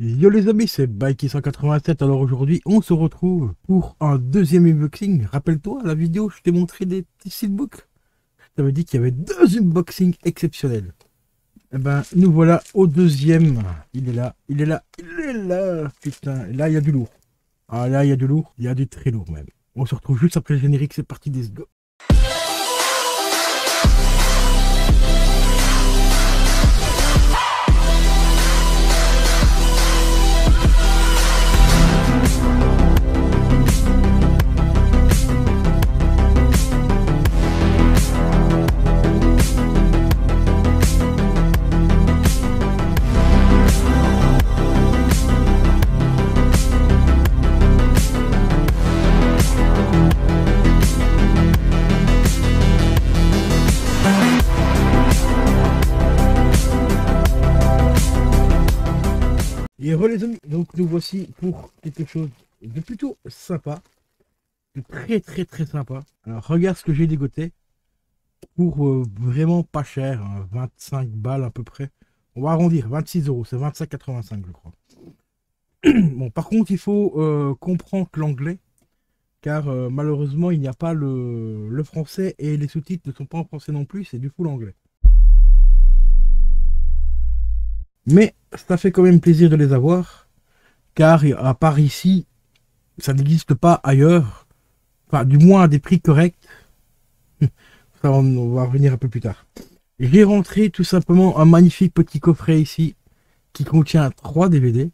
Yo les amis, c'est Bikey187. Alors aujourd'hui, on se retrouve pour un deuxième unboxing. Rappelle-toi, la vidéo, je t'ai montré des petits steelbooks. Je t'avais dit qu'il y avait deux unboxings exceptionnels. Eh ben, nous voilà au deuxième. Il est là, il est là, il est là. Putain, là, il y a du lourd. Ah, là, il y a du lourd, il y a du très lourd même. On se retrouve juste après le générique, c'est parti, let's go. Et re les amis, donc nous voici pour quelque chose de plutôt sympa, de très très très sympa. Alors regarde ce que j'ai dégoté pour vraiment pas cher, hein, 25 balles à peu près. On va arrondir, 26 euros, c'est 25,85 je crois. Bon, par contre, il faut comprendre l'anglais, car malheureusement, il n'y a pas le français et les sous-titres ne sont pas en français non plus, c'est du full anglais. Mais ça fait quand même plaisir de les avoir, car à part ici, ça n'existe pas ailleurs, enfin, du moins à des prix corrects. Ça, on va revenir un peu plus tard. J'ai rentré tout simplement un magnifique petit coffret ici qui contient 3 DVD.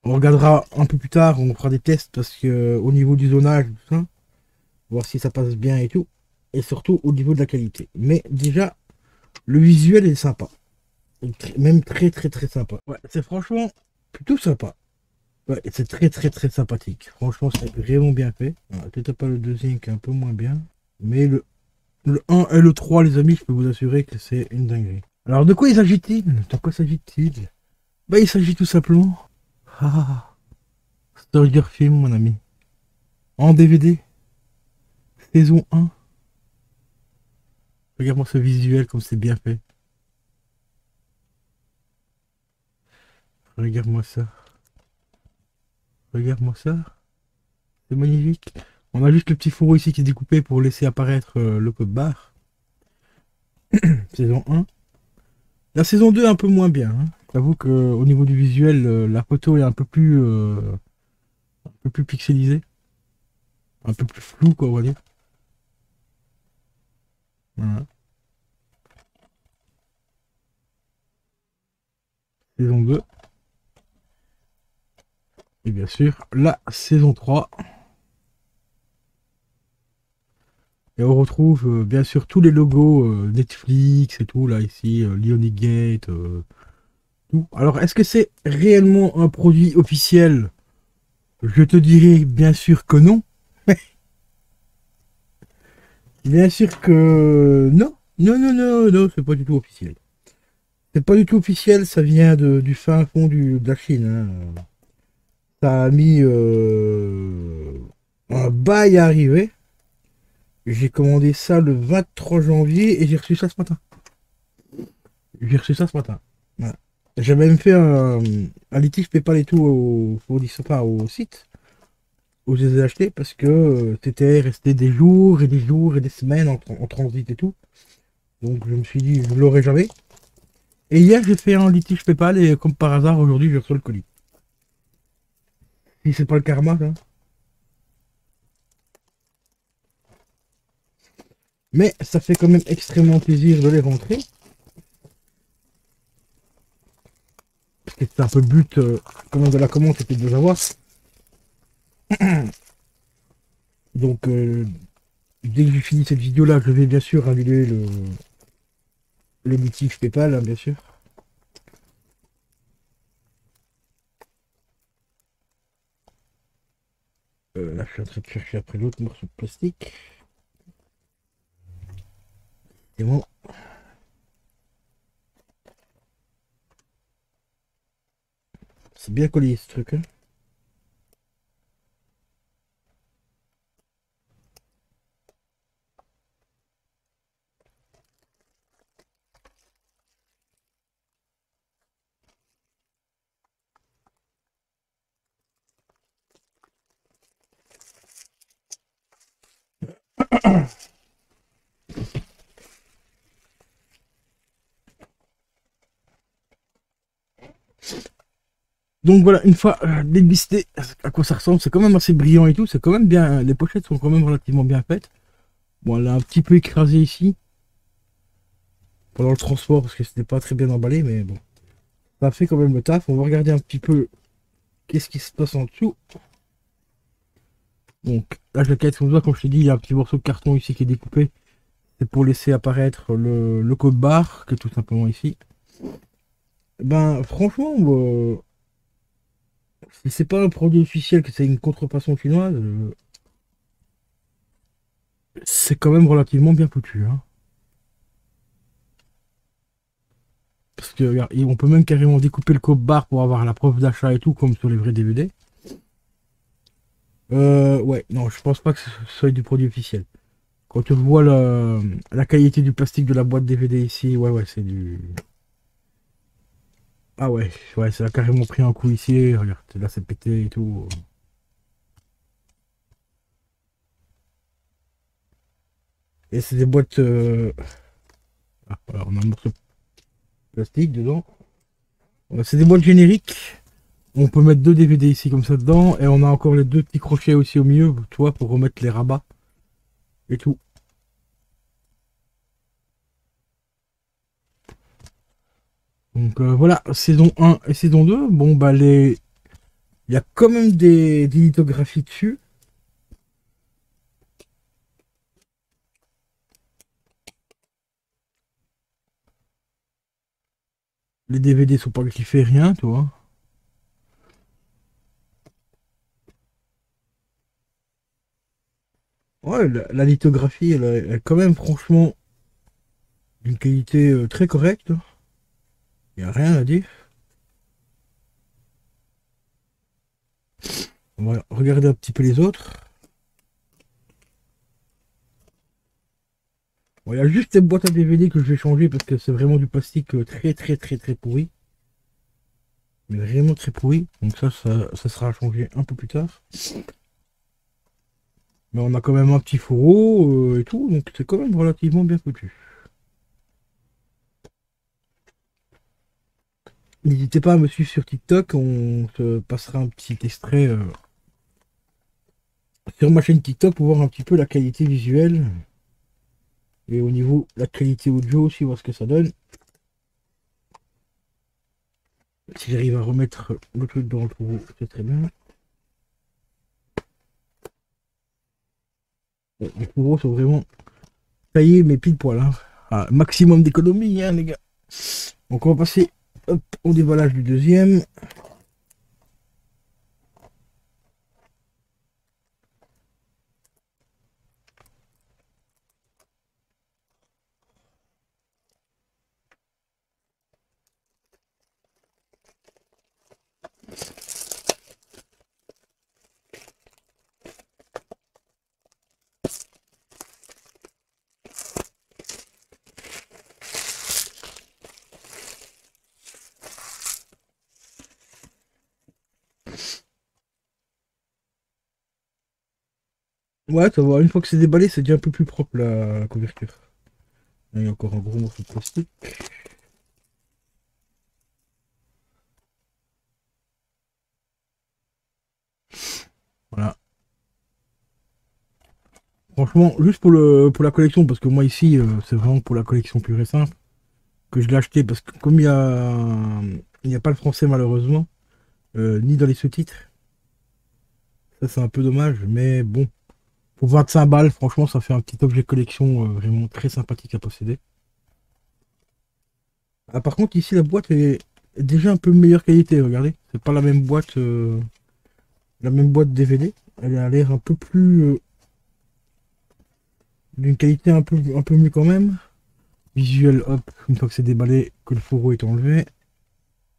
On regardera un peu plus tard, on fera des tests parce que au niveau du zonage, tout ça, voir si ça passe bien et tout. Et surtout au niveau de la qualité. Mais déjà, le visuel est sympa. Même très très très sympa. Ouais, c'est franchement plutôt sympa. Ouais, c'est très très très sympathique. Franchement, c'est vraiment bien fait. Peut-être pas le deuxième qui est un peu moins bien. Mais le un et le 3 les amis, je peux vous assurer que c'est une dinguerie. Alors, de quoi il s'agit-il? De quoi s'agit-il? Bah, il s'agit tout simplement. Ah, Stranger Film, mon ami. En DVD, saison 1. Regarde-moi ce visuel, comme c'est bien fait. Regarde-moi ça. Regarde-moi ça. C'est magnifique. On a juste le petit fourreau ici qui est découpé pour laisser apparaître le code barre. Saison 1. La saison 2 est un peu moins bien, hein. J'avoue qu'au niveau du visuel, la photo est un peu plus pixelisée. Un peu plus flou, quoi, on va dire. Voilà. Saison 2. Et bien sûr, la saison 3. Et on retrouve bien sûr tous les logos Netflix et tout, là, ici, Lionsgate, tout. Alors, est-ce que c'est réellement un produit officiel? Je te dirais bien sûr que non. Bien sûr que non. Non, non, non, non, c'est pas du tout officiel. C'est pas du tout officiel, ça vient du fin fond de la Chine, hein. Ça a mis un bail à arriver. J'ai commandé ça le 23 janvier et j'ai reçu ça ce matin. J'ai reçu ça ce matin. Voilà. J'avais même fait un litige PayPal et tout au fournisseur, enfin, au site où je les ai achetés parce que c'était resté des jours et des jours et des semaines en transit et tout. Donc je me suis dit, je l'aurai jamais. Et hier, j'ai fait un litige PayPal et comme par hasard, aujourd'hui, je reçois le colis. Si c'est pas le karma, ça. Mais ça fait quand même extrêmement plaisir de les rentrer. Parce que c'est un peu le but de la commande, c'était de les avoir. Donc, dès que j'ai fini cette vidéo-là, je vais bien sûr annuler le litige PayPal, hein, bien sûr. Là, je suis en train de chercher après l'autre morceau de plastique. Et bon, c'est bien collé ce truc, hein. Donc voilà, une fois délisté à quoi ça ressemble, c'est quand même assez brillant et tout, c'est quand même bien, les pochettes sont quand même relativement bien faites. Bon, elle a un petit peu écrasé ici, pendant le transport, parce que c'était pas très bien emballé, mais bon. Ça fait quand même le taf, on va regarder un petit peu qu'est-ce qui se passe en dessous. Donc, la jaquette, comme ça, comme je t'ai dit, il y a un petit morceau de carton ici qui est découpé. C'est pour laisser apparaître le code barre, qui est tout simplement ici. Ben, franchement, si c'est pas un produit officiel, que c'est une contrefaçon chinoise, c'est quand même relativement bien foutu, hein. Parce que, regarde, on peut même carrément découper le code barre pour avoir la preuve d'achat et tout, comme sur les vrais DVD. Ouais, non, je pense pas que ce soit du produit officiel. Quand tu vois la qualité du plastique de la boîte DVD ici, ouais, ouais, c'est du... Ah ouais, ouais, ça a carrément pris un coup ici, regarde, là c'est pété et tout. Et c'est des boîtes... Ah, voilà, on a un morceau de plastique dedans. C'est des boîtes génériques. On peut mettre deux DVD ici comme ça dedans. Et on a encore les deux petits crochets aussi au milieu, tu vois, pour remettre les rabats et tout. Donc voilà, saison 1 et saison 2. Bon, bah les... Il y a quand même des lithographies dessus. Les DVD sont pas griffés, rien, tu vois. Ouais, la lithographie, elle est quand même franchement d'une qualité très correcte. Il n'y a rien à dire. On va regarder un petit peu les autres. Bon, il y a juste cette boîte à DVD que je vais changer parce que c'est vraiment du plastique très très très très pourri. Mais vraiment très pourri. Donc ça sera à changer un peu plus tard. Mais on a quand même un petit fourreau et tout. Donc c'est quand même relativement bien foutu. N'hésitez pas à me suivre sur TikTok. On se passera un petit extrait sur ma chaîne TikTok pour voir un petit peu la qualité visuelle. Et au niveau de la qualité audio aussi, voir ce que ça donne. Si j'arrive à remettre le truc dans le fourreau, c'est très bien. Bon, les fourreaux sont vraiment taillés, mais pile poil, hein. Ah, maximum d'économie, hein, les gars. Donc on va passer hop, au déballage du deuxième. Ouais, ça va. Une fois que c'est déballé, c'est déjà un peu plus propre la couverture. Là, il y a encore un gros morceau de plastique. Voilà. Franchement, juste pour la collection, parce que moi ici, c'est vraiment pour la collection pure et simple que je l'ai acheté, parce que comme il n'y a pas le français malheureusement, ni dans les sous-titres, ça c'est un peu dommage, mais bon, pour 25 balles, franchement, ça fait un petit objet de collection vraiment très sympathique à posséder. Ah, par contre, ici, la boîte est déjà un peu meilleure qualité, regardez. C'est pas la même boîte DVD. Elle a l'air un peu plus, d'une qualité un peu mieux quand même. Visuel, hop, une fois que c'est déballé, que le fourreau est enlevé.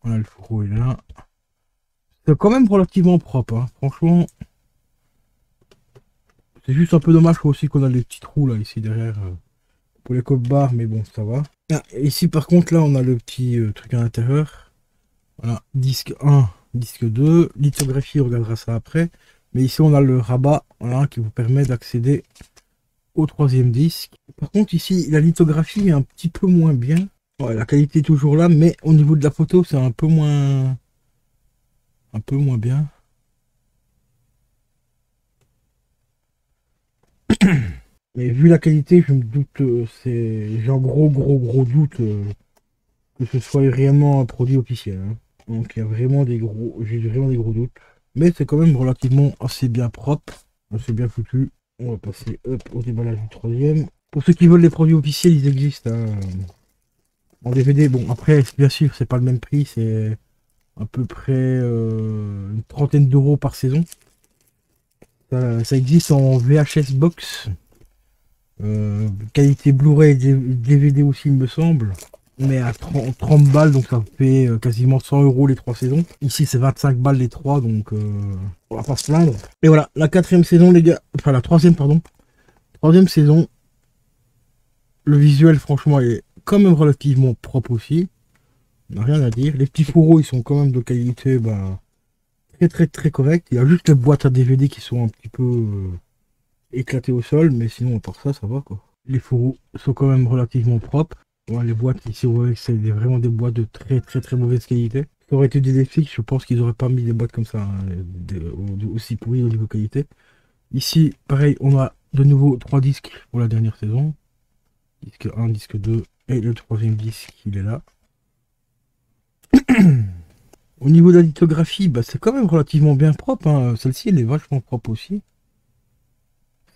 Voilà, le fourreau est là. C'est quand même relativement propre, hein. Franchement, c'est juste un peu dommage aussi qu'on a les petits trous là, ici derrière, pour les coques barres, mais bon, ça va. Ah, ici, par contre, là, on a le petit truc à l'intérieur. Voilà, disque 1, disque 2, lithographie, on regardera ça après. Mais ici, on a le rabat, voilà, qui vous permet d'accéder au troisième disque. Par contre, ici, la lithographie est un petit peu moins bien. Ouais, la qualité est toujours là, mais au niveau de la photo, c'est un peu moins... un peu moins bien. Mais vu la qualité, je me doute, j'ai un gros doute que ce soit réellement un produit officiel, hein. Donc il y a vraiment j'ai vraiment des gros doutes. Mais c'est quand même relativement assez bien propre, assez bien foutu. On va passer hop, au déballage du troisième. Pour ceux qui veulent les produits officiels, ils existent, hein. En DVD, bon après, bien sûr, c'est pas le même prix, c'est à peu près une trentaine d'euros par saison. Ça existe en VHS box, qualité Blu-ray et DVD aussi, il me semble. Mais à 30 balles, donc ça fait quasiment 100 euros les 3 saisons. Ici, c'est 25 balles les 3, donc on va pas se plaindre. Et voilà, la quatrième saison, les gars. Enfin, la troisième, pardon. Troisième saison. Le visuel, franchement, est quand même relativement propre aussi. On n'a rien à dire. Les petits fourreaux, ils sont quand même de qualité bah, très correcte. Il y a juste les boîtes à DVD qui sont un petit peu éclatées au sol, mais sinon, à part ça, ça va quoi. Les fourreaux sont quand même relativement propres. Ouais, les boîtes ici, vous voyez que c'est vraiment des boîtes de très mauvaise qualité. Ça aurait été des défis, je pense qu'ils auraient pas mis des boîtes comme ça, hein, aussi pourries au niveau qualité. Ici, pareil, on a de nouveau 3 disques pour la dernière saison. Disque 1, disque 2 et le troisième disque, il est là. Au niveau de la lithographie, bah, c'est quand même relativement bien propre, hein. Celle-ci, elle est vachement propre aussi.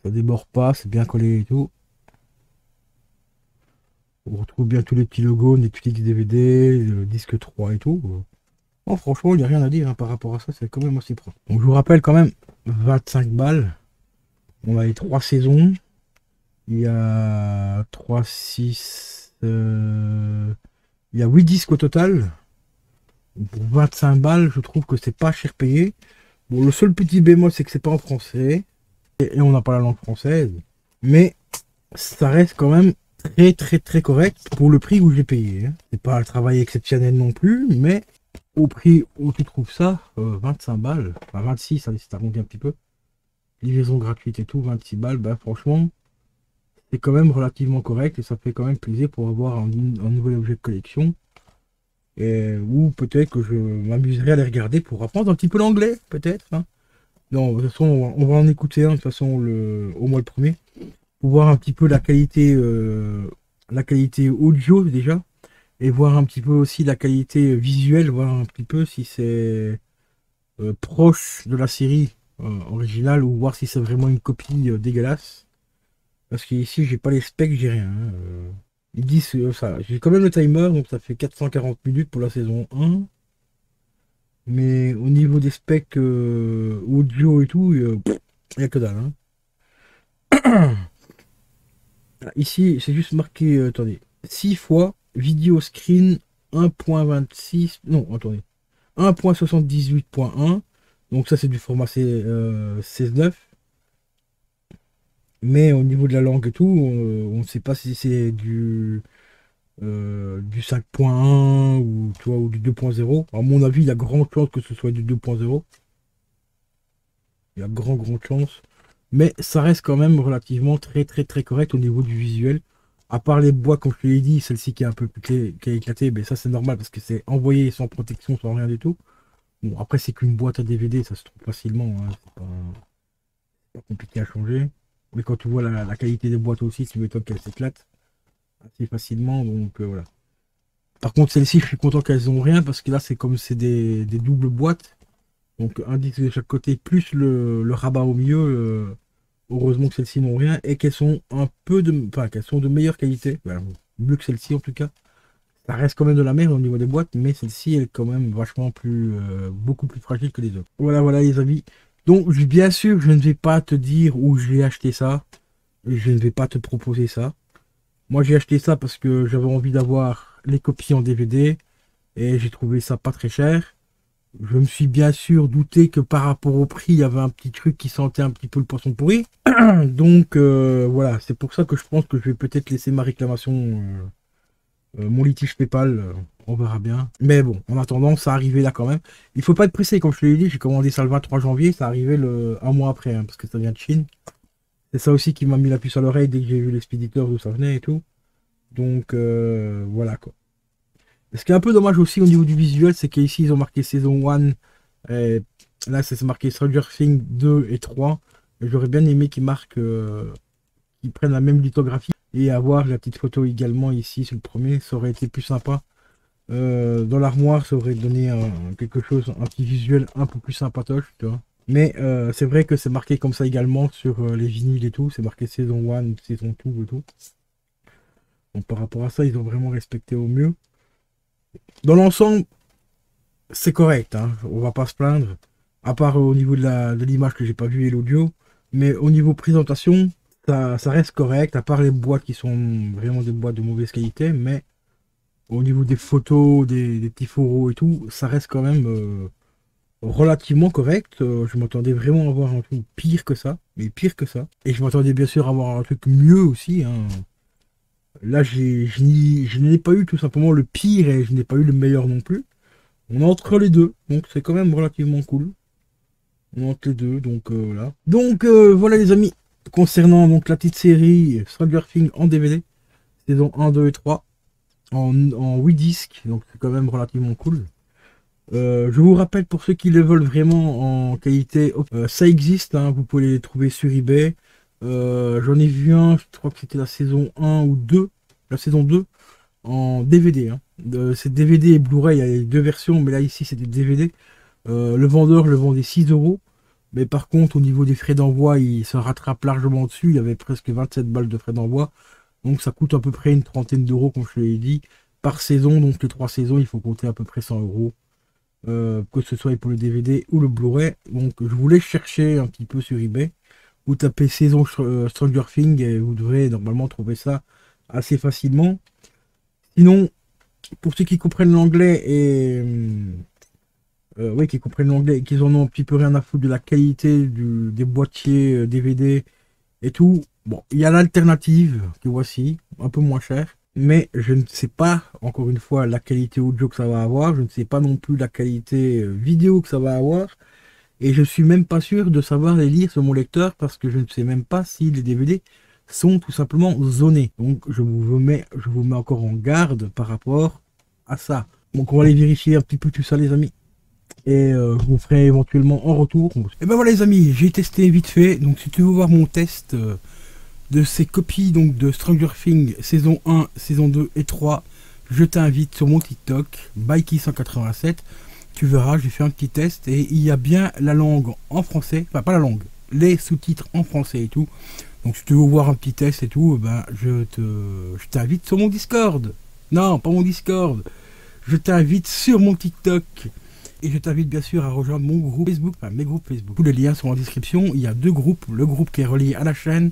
Ça déborde pas, c'est bien collé et tout. On retrouve bien tous les petits logos, Netflix, DVD, disque 3 et tout. Oh, franchement, il n'y a rien à dire, hein, par rapport à ça, c'est quand même assez propre. Donc je vous rappelle quand même, 25 balles. On a les 3 saisons. Il y a 3, 6... il y a 8 disques au total. Pour 25 balles, je trouve que c'est pas cher payé. Bon, le seul petit bémol, c'est que c'est pas en français. Et on n'a pas la langue française. Mais ça reste quand même très correct pour le prix où j'ai payé, hein. C'est pas un travail exceptionnel non plus, mais au prix où tu trouves ça, 25 balles, enfin 26, ça t'arrondit un petit peu. Livraison gratuite et tout, 26 balles, bah franchement, c'est quand même relativement correct et ça fait quand même plaisir pour avoir un nouvel objet de collection. Et, ou peut-être que je m'amuserai à les regarder pour apprendre un petit peu l'anglais, peut-être, hein. Non, de toute façon, on va en écouter un, de toute façon, au moins le premier. Pour voir un petit peu la qualité audio déjà. Et voir un petit peu aussi la qualité visuelle, voir un petit peu si c'est proche de la série originale ou voir si c'est vraiment une copie dégueulasse. Parce qu'ici, j'ai pas les specs, j'ai rien, hein. Ils disent ça. J'ai quand même le timer, donc ça fait 440 minutes pour la saison 1. Mais au niveau des specs audio et tout, il n'y a que dalle, hein. Ici, c'est juste marqué, attendez, 6 fois vidéo screen 1.26, non, attendez, 1.78.1, donc ça c'est du format 16.9, mais au niveau de la langue et tout, on ne sait pas si c'est du 5.1 ou, tu vois, ou du 2.0. À mon avis, il y a grande chance que ce soit du 2.0. Il y a grande chance. Mais ça reste quand même relativement très correct au niveau du visuel. À part les bois, comme je te l'ai dit, celle-ci qui est un peu plus qui a éclaté, mais ça c'est normal parce que c'est envoyé sans protection, sans rien du tout. Bon, après c'est qu'une boîte à DVD, ça se trouve facilement, hein. C'est pas compliqué à changer. Mais quand tu vois la qualité des boîtes aussi, tu m'étonnes qu'elles s'éclatent assez facilement. Donc voilà. Par contre, celle-ci, je suis content qu'elles ont rien parce que là, c'est comme c'est des doubles boîtes. Donc un disque de chaque côté, plus le rabat au milieu. Heureusement que celles-ci n'ont rien et qu'elles sont enfin, qu'elles sont de meilleure qualité. Voilà, mieux que celle-ci en tout cas. Ça reste quand même de la merde au niveau des boîtes, mais celle-ci elle est quand même vachement plus, beaucoup plus fragile que les autres. Voilà les amis. Donc bien sûr, je ne vais pas te dire où j'ai acheté ça. Je ne vais pas te proposer ça. Moi j'ai acheté ça parce que j'avais envie d'avoir les copies en DVD et j'ai trouvé ça pas très cher. Je me suis bien sûr douté que par rapport au prix, il y avait un petit truc qui sentait un petit peu le poisson pourri. Donc voilà, c'est pour ça que je pense que je vais peut-être laisser ma réclamation, mon litige PayPal, on verra bien. Mais bon, en attendant, ça arrivait là quand même. Il faut pas être pressé, comme je te l'ai dit, j'ai commandé ça le 23 janvier, ça arrivait un mois après, hein, parce que ça vient de Chine. C'est ça aussi qui m'a mis la puce à l'oreille dès que j'ai vu l'expéditeur d'où ça venait et tout. Donc voilà quoi. Ce qui est un peu dommage aussi au niveau du visuel, c'est qu'ici ils ont marqué saison 1 Et là, c'est marqué Stranger Things 2 et 3. J'aurais bien aimé qu'ils marquent, qu'ils prennent la même lithographie et avoir la petite photo également ici sur le premier. Ça aurait été plus sympa. Dans l'armoire, ça aurait donné quelque chose, un petit visuel un peu plus sympatoche, tu vois. Mais c'est vrai que c'est marqué comme ça également sur les vinyles et tout. C'est marqué saison 1, saison 2 et tout. Donc par rapport à ça, ils ont vraiment respecté au mieux. Dans l'ensemble, c'est correct, hein, on va pas se plaindre. À part au niveau de l'image que j'ai pas vu et l'audio. Mais au niveau présentation, ça reste correct. À part les boîtes qui sont vraiment des boîtes de mauvaise qualité. Mais au niveau des photos, des petits fourreaux et tout, ça reste quand même relativement correct. Je m'attendais vraiment à avoir un truc pire que ça. Mais pire que ça. Et je m'attendais bien sûr à avoir un truc mieux aussi, hein. Là, je n'ai pas eu tout simplement le pire et je n'ai pas eu le meilleur non plus. On est entre les deux, donc c'est quand même relativement cool. On est entre les deux, donc voilà. Donc voilà les amis, concernant donc la petite série Stranger Things en DVD, saison 1, 2 et 3, en 8 disques, donc c'est quand même relativement cool. Je vous rappelle pour ceux qui le veulent vraiment en qualité, ça existe, hein, vous pouvez les trouver sur eBay. J'en ai vu un, je crois que c'était la saison 1 ou 2, la saison 2, en DVD. Hein. C'est DVD et Blu-ray, il y a les deux versions, mais là ici c'est des DVD. Le vendeur le vendait 6 euros. Mais par contre, au niveau des frais d'envoi, il se rattrape largement dessus. Il y avait presque 27 balles de frais d'envoi. Donc ça coûte à peu près une trentaine d'euros, comme je l'ai dit, par saison. Donc les 3 saisons, il faut compter à peu près 100 euros. Que ce soit pour le DVD ou le Blu-ray. Donc je voulais chercher un petit peu sur eBay. Vous tapez saison Stranger Things et vous devrez normalement trouver ça assez facilement. Sinon, pour ceux qui comprennent l'anglais et oui, qui comprennent l'anglais et qui en ont un petit peu rien à foutre de la qualité des boîtiers DVD et tout, bon, il y a l'alternative que voici, un peu moins cher, mais je ne sais pas, encore une fois, la qualité audio que ça va avoir, je ne sais pas non plus la qualité vidéo que ça va avoir, et je suis même pas sûr de savoir les lire sur mon lecteur parce que je ne sais même pas si les DVD sont tout simplement zonés. Donc je vous mets encore en garde par rapport à ça. Donc on va aller vérifier un petit peu tout ça les amis. Et je vous ferai éventuellement en retour. Et ben voilà les amis, j'ai testé vite fait. Donc si tu veux voir mon test de ces copies donc de Stranger Things saison 1, saison 2 et 3, je t'invite sur mon TikTok, Bikey187. Tu verras, j'ai fait un petit test et il y a bien la langue en français, enfin pas la langue, les sous-titres en français et tout. Donc si tu veux voir un petit test et tout, ben je t'invite sur mon Discord. Non, pas mon Discord. Je t'invite sur mon TikTok. Et je t'invite bien sûr à rejoindre mon groupe Facebook, enfin mes groupes Facebook. Tous les liens sont en description. Il y a deux groupes, le groupe qui est relié à la chaîne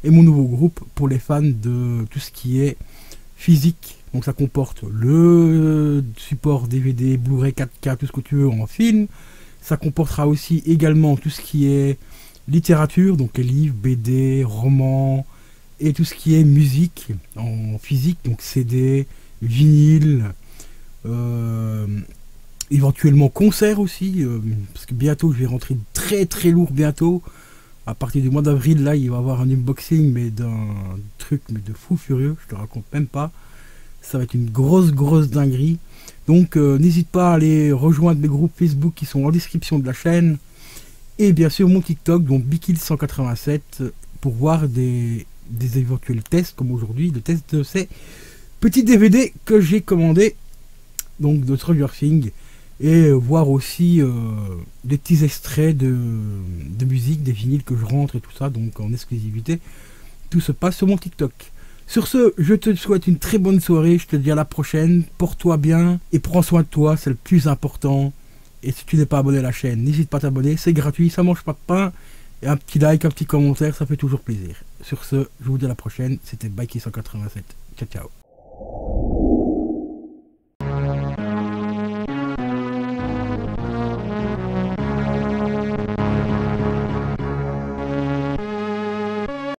et mon nouveau groupe pour les fans de tout ce qui est physique. Donc ça comporte le support DVD, Blu-ray 4K, tout ce que tu veux en film. Ça comportera aussi également tout ce qui est littérature, donc les livres, BD, romans et tout ce qui est musique en physique, donc CD, vinyle, éventuellement concert aussi, parce que bientôt je vais rentrer très très lourd bientôt. À partir du mois d'avril, là, il va y avoir un unboxing, mais d'un truc mais de fou furieux, je te raconte même pas. Ça va être une grosse dinguerie. Donc n'hésite pas à aller rejoindre mes groupes Facebook qui sont en description de la chaîne. Et bien sûr mon TikTok, donc Bikil187, pour voir des éventuels tests, comme aujourd'hui, le test de ces petits DVD que j'ai commandés, donc de Stranger Things. Et voir aussi des petits extraits de musique, des vinyles que je rentre et tout ça, donc en exclusivité. Tout se passe sur mon TikTok. Sur ce, je te souhaite une très bonne soirée, je te dis à la prochaine, porte-toi bien et prends soin de toi, c'est le plus important. Et si tu n'es pas abonné à la chaîne, n'hésite pas à t'abonner, c'est gratuit, ça mange pas de pain. Et un petit like, un petit commentaire, ça fait toujours plaisir. Sur ce, je vous dis à la prochaine, c'était Bikey187. Ciao ciao.